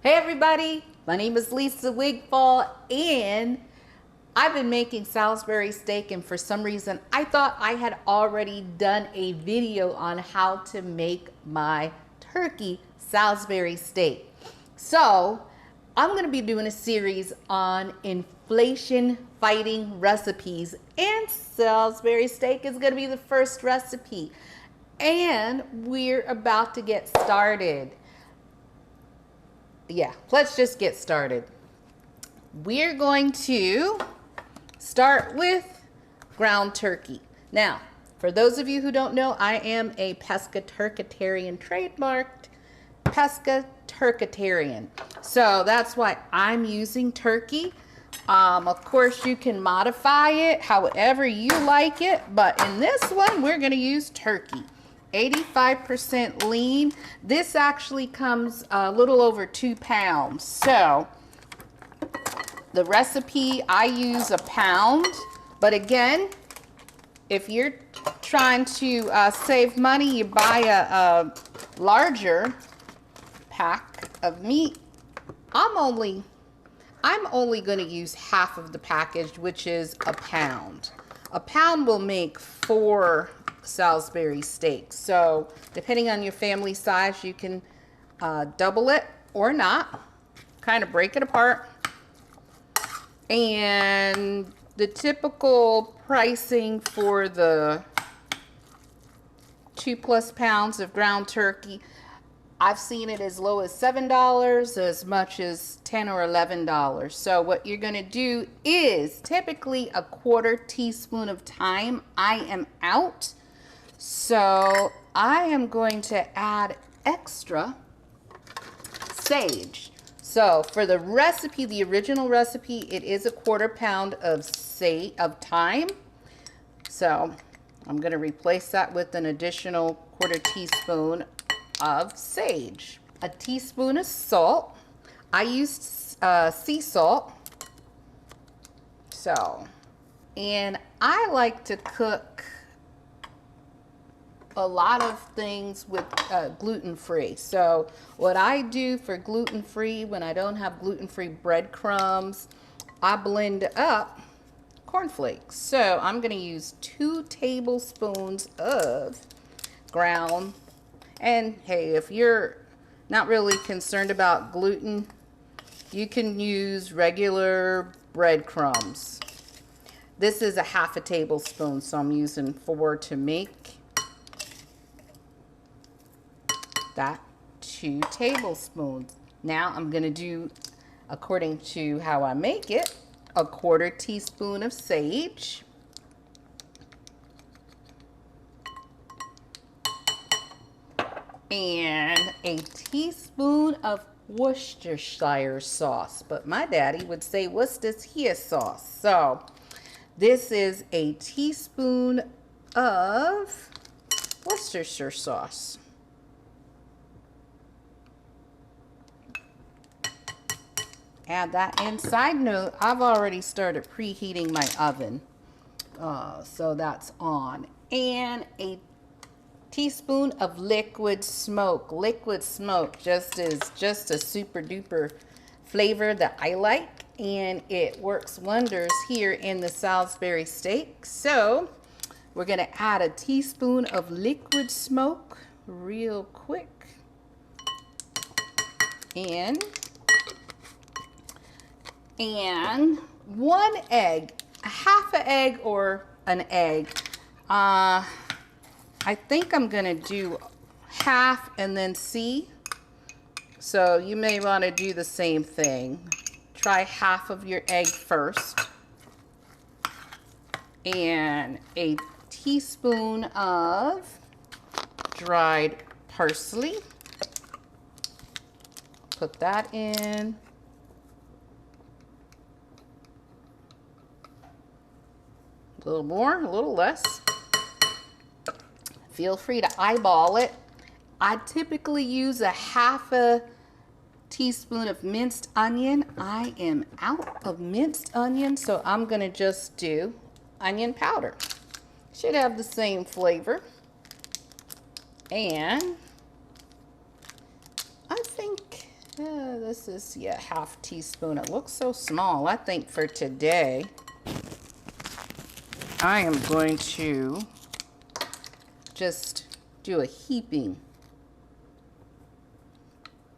Hey everybody, my name is Lisa Wigfall and I've been making Salisbury steak, and for some reason I thought I had already done a video on how to make my turkey Salisbury steak. So I'm going to be doing a series on inflation fighting recipes, and Salisbury steak is going to be the first recipe. And we're about to get started. Yeah, let's just get started. We're going to start with ground turkey. Now, for those of you who don't know, I am a pescatarian, trademarked pescatarian. So that's why I'm using turkey. Of course, you can modify it however you like it, but in this one, we're going to use turkey. 85% lean. This actually comes a little over 2 pounds. So the recipe, I use a pound, but again, if you're trying to save money, you buy a larger pack of meat. I'm only going to use half of the package, which is a pound. A pound will make 4 Salisbury steaks. So depending on your family size, you can double it or not, kind of break it apart. And the typical pricing for the 2+ pounds of ground turkey, I've seen it as low as $7, as much as $10 or $11. So what you're going to do is typically a 1/4 teaspoon of thyme. I am out. So I am going to add extra sage. So for the recipe, the original recipe, it is a 1/4 pound of thyme. So I'm going to replace that with an additional 1/4 teaspoon of sage. A teaspoon of salt. I used sea salt. So, and I like to cook a lot of things with gluten-free. So what I do for gluten-free, when I don't have gluten-free breadcrumbs, I blend up cornflakes. So I'm going to use 2 tablespoons of ground. And hey, if you're not really concerned about gluten, you can use regular breadcrumbs. This is a 1/2 tablespoon, so I'm using 4 to make that 2 tablespoons. Now I'm going to do, according to how I make it, a 1/4 teaspoon of sage, and a teaspoon of Worcestershire sauce, but my daddy would say Worcestershire sauce. So this is a teaspoon of Worcestershire sauce. Add that in. Side note, I've already started preheating my oven, so that's on. And a teaspoon of liquid smoke. Liquid smoke just is just a super duper flavor that I like, and it works wonders here in the Salisbury steak. So we're going to add a teaspoon of liquid smoke real quick, and 1 egg, a 1/2 egg or an egg. I think I'm going to do half and then see. So you may want to do the same thing. Try half of your egg first. And a teaspoon of dried parsley. Put that in. A little more, a little less. Feel free to eyeball it. I typically use a 1/2 teaspoon of minced onion. I am out of minced onion, so I'm going to just do onion powder. Should have the same flavor. And I think This is, yeah, half teaspoon. It looks so small. I think for today, I am going to just do a heaping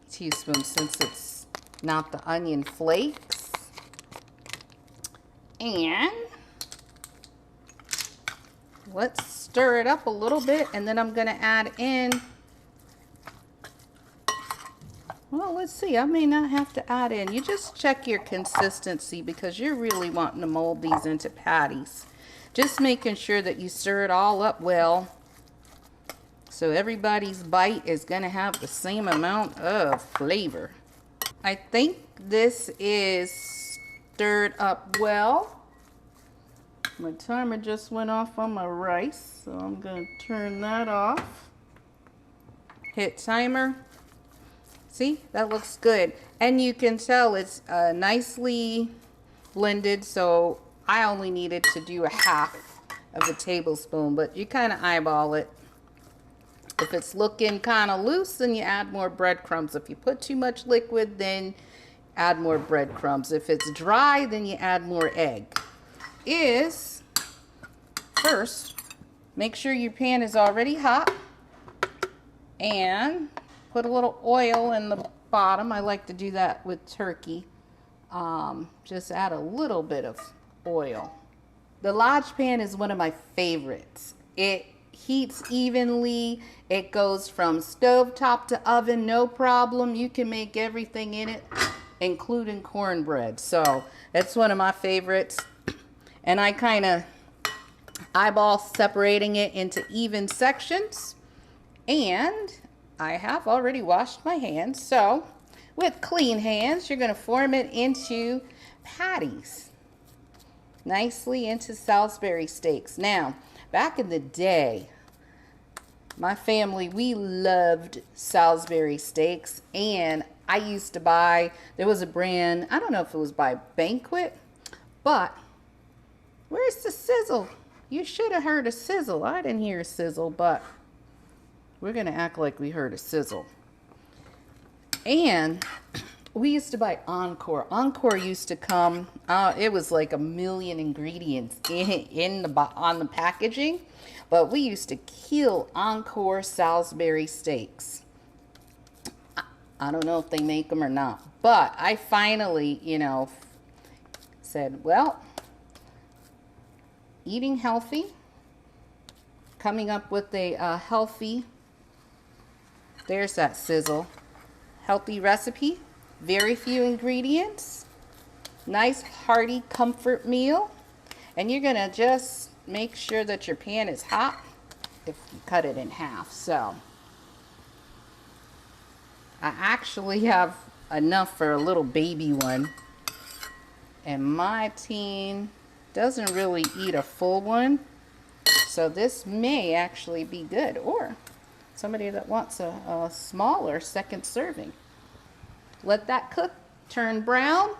teaspoon since it's not the onion flakes. And let's stir it up a little bit, and then I'm going to add in, well, let's see, I may not have to add in. You just check your consistency because you're really wanting to mold these into patties. Just making sure that you stir it all up well so everybody's bite is going to have the same amount of flavor. I think this is stirred up well. My timer just went off on my rice, so I'm going to turn that off. Hit timer. See, that looks good. And you can tell it's nicely blended, so I only needed to do a half of a tablespoon, but you kind of eyeball it. If it's looking kind of loose, then you add more breadcrumbs. If you put too much liquid, then add more breadcrumbs. If it's dry, then you add more egg. First, make sure your pan is already hot and put a little oil in the bottom. I like to do that with turkey. Just add a little bit of oil. The Lodge pan is one of my favorites. It heats evenly. It goes from stovetop to oven, no problem. You can make everything in it, including cornbread. So it's one of my favorites. And I kind of eyeball separating it into even sections. And I have already washed my hands. So with clean hands, you're going to form it into patties. Nicely into Salisbury steaks. Now, back in the day, my family, we loved Salisbury steaks. And I used to buy, there was a brand, I don't know if it was by Banquet, but where's the sizzle? You should have heard a sizzle. I didn't hear a sizzle, but we're going to act like we heard a sizzle. And we used to buy Encore. Encore used to come, it was like 1 million ingredients on the packaging. But we used to kill Encore Salisbury steaks. I don't know if they make them or not. But I finally, said, well, eating healthy, coming up with a healthy, there's that sizzle, healthy recipe, very few ingredients, nice hearty comfort meal, and you're gonna just make sure that your pan is hot if you cut it in half. So I actually have enough for a little baby one, and my teen doesn't really eat a full one, so this may actually be good, or somebody that wants a smaller second serving. Let that cook, turn brown,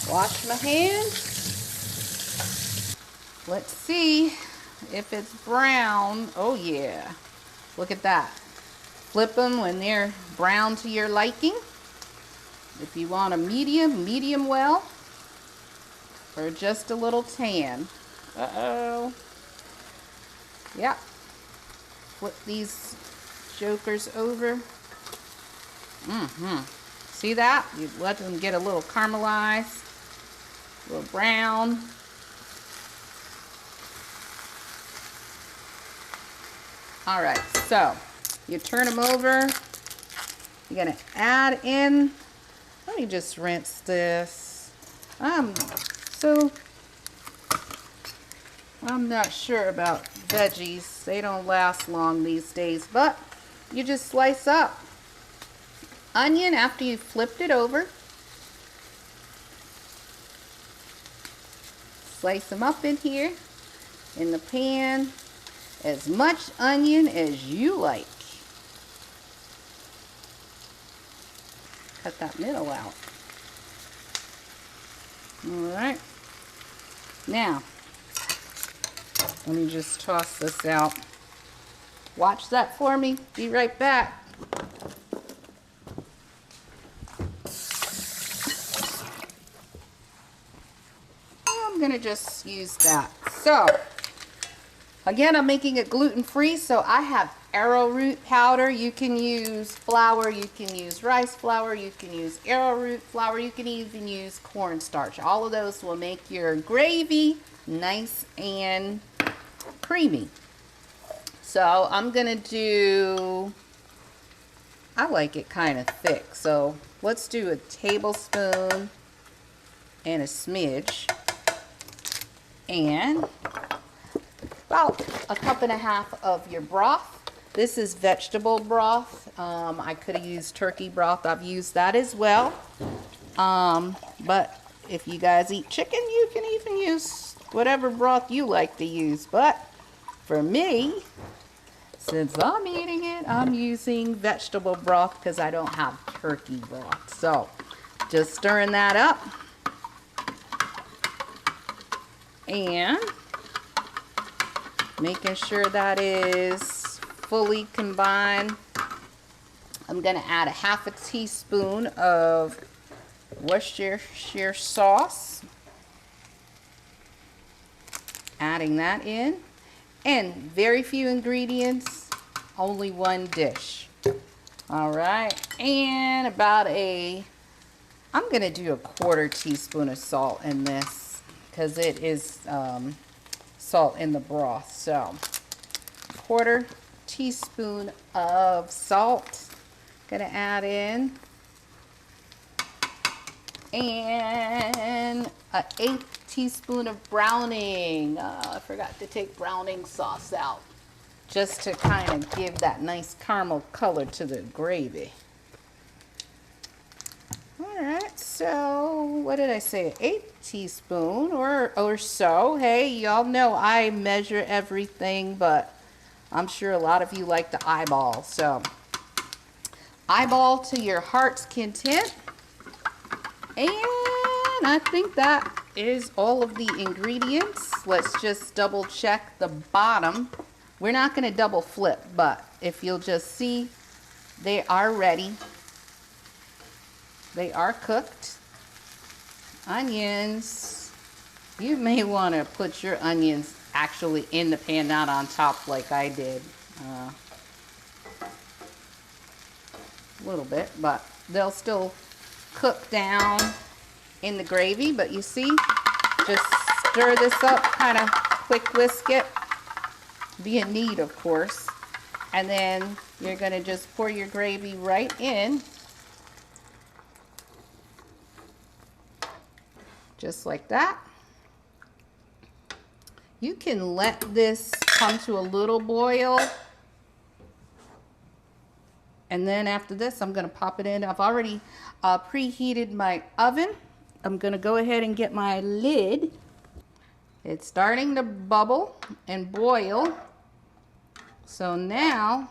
wash my hands. Let's see if it's brown. Oh yeah, look at that. Flip them when they're brown to your liking. If you want a medium, medium well, or just a little tan. Uh-oh. Yeah. Flip these jokers over. See that? You let them get a little caramelized, a little brown. All right, so you turn them over. You're gonna add in, let me just rinse this. I'm not sure about veggies. They don't last long these days, but you just slice up onion after you've flipped it over. Slice them up in here in the pan. As much onion as you like. Cut that middle out. Alright. Now, let me just toss this out. Watch that for me. Be right back. gonna just use that. So, again, I'm making it gluten-free, so I have arrowroot powder. You can use flour, you can use rice flour, you can use arrowroot flour, you can even use cornstarch. All of those will make your gravy nice and creamy. So I'm gonna do, I like it kind of thick, so let's do a tablespoon and a smidge, and about a cup and a half of your broth. This is vegetable broth. I could have used turkey broth. I've used that as well. But if you guys eat chicken, you can even use whatever broth you like to use. But for me, since I'm eating it, I'm using vegetable broth because I don't have turkey broth. So just stirring that up. And making sure that is fully combined. I'm going to add a half a teaspoon of Worcestershire sauce. Adding that in. And very few ingredients, only one dish. All right, and about I'm going to do a 1/4 teaspoon of salt in this because it is salt in the broth. So 1/4 teaspoon of salt, gonna add in, and an 1/8 teaspoon of browning. I forgot to take browning sauce out, just to kind of give that nice caramel color to the gravy. Alright, so what did I say? 1/8 teaspoon or so. Hey, y'all know I measure everything, but I'm sure a lot of you like to eyeball. So eyeball to your heart's content. And I think that is all of the ingredients. Let's just double check the bottom. We're not going to double flip, but if you'll just see, they are ready. They are cooked. Onions, you may want to put your onions actually in the pan, not on top like I did. A little bit, but they'll still cook down in the gravy. But you see, just stir this up, kind of quick whisk it. Be in need, of course. And then you're going to just pour your gravy right in. Just like that. You can let this come to a little boil. And then after this, I'm going to pop it in. I've already preheated my oven. I'm going to go ahead and get my lid. It's starting to bubble and boil. So now,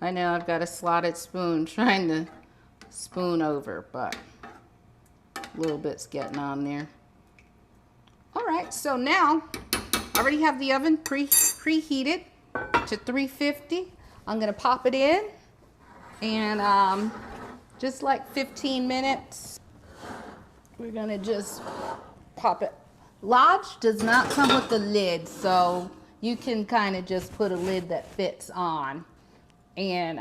I know I've got a slotted spoon trying to spoon over, but a little bit's getting on there. All right, so now I already have the oven preheated to 350. I'm gonna pop it in, and just like 15 minutes, we're gonna just pop it. Lodge does not come with the lid, so you can kind of just put a lid that fits on, and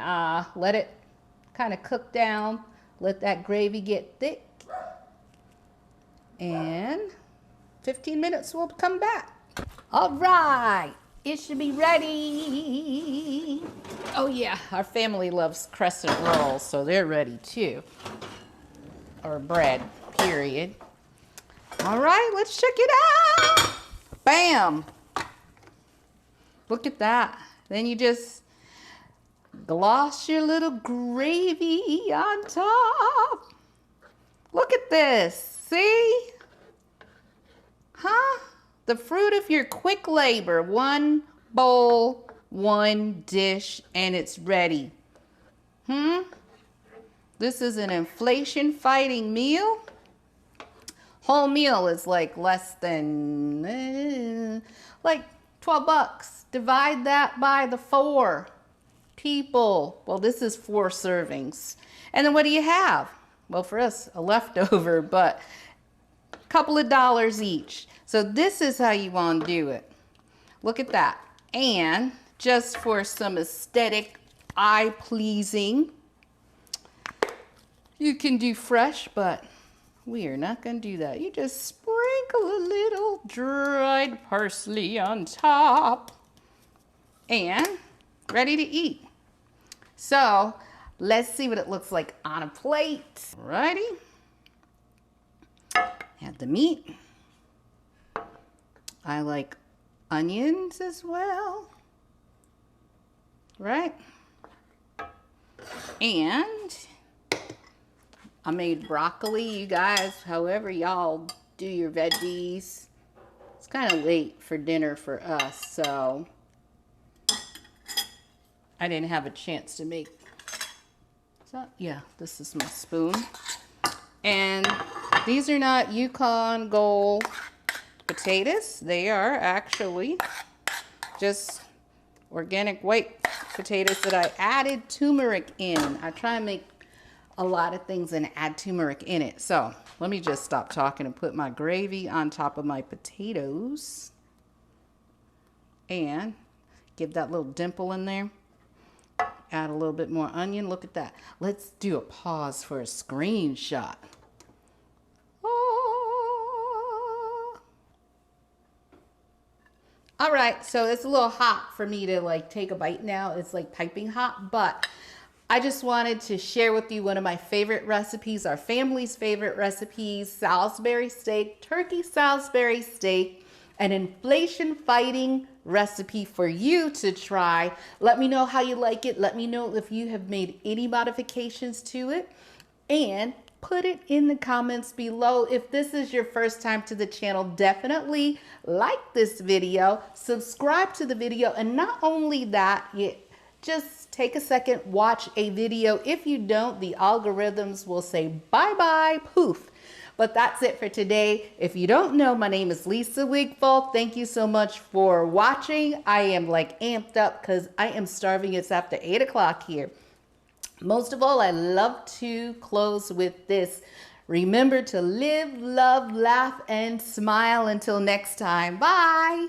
let it kind of cook down. Let that gravy get thick, and 15 minutes we'll come back. All right, it should be ready. Oh yeah, our family loves crescent rolls, so they're ready too. Or bread, period. All right, let's check it out. Bam. Look at that. Then you just gloss your little gravy on top. Look at this. See? Huh? The fruit of your quick labor. One bowl, one dish, and it's ready. This is an inflation-fighting meal. Whole meal is like less than, like 12 bucks. Divide that by the 4 people. Well, this is 4 servings. And then what do you have? Well, for us, a leftover, but couple of dollars each. So this is how you want to do it. Look at that. And just for some aesthetic, eye-pleasing, you can do fresh, but we are not going to do that. You just sprinkle a little dried parsley on top. And ready to eat. So let's see what it looks like on a plate. Ready? Add the meat. I like onions as well. Right? And I made broccoli, you guys, however y'all do your veggies. It's kind of late for dinner for us, so I didn't have a chance to make. So, yeah, this is my spoon. And these are not Yukon Gold potatoes. They are actually just organic white potatoes that I added turmeric in. I try and make a lot of things and add turmeric in it. So let me just stop talking and put my gravy on top of my potatoes. And give that little dimple in there. Add a little bit more onion. Look at that. Let's do a pause for a screenshot. All right, so it's a little hot for me to like take a bite now. It's like piping hot, but I just wanted to share with you one of my favorite recipes, our family's favorite recipes, Salisbury steak, turkey Salisbury steak, an inflation fighting recipe for you to try. Let me know how you like it. Let me know if you have made any modifications to it, and put it in the comments below. If this is your first time to the channel, definitely like this video, subscribe to the video, and not only that, just take a second, watch a video. If you don't, the algorithms will say bye-bye, poof. But that's it for today. If you don't know, my name is Lisa Wigfall. Thank you so much for watching. I am like amped up because I am starving. It's after 8 o'clock here. Most of all, I love to close with this. Remember to live, love, laugh, and smile. Until next time. Bye.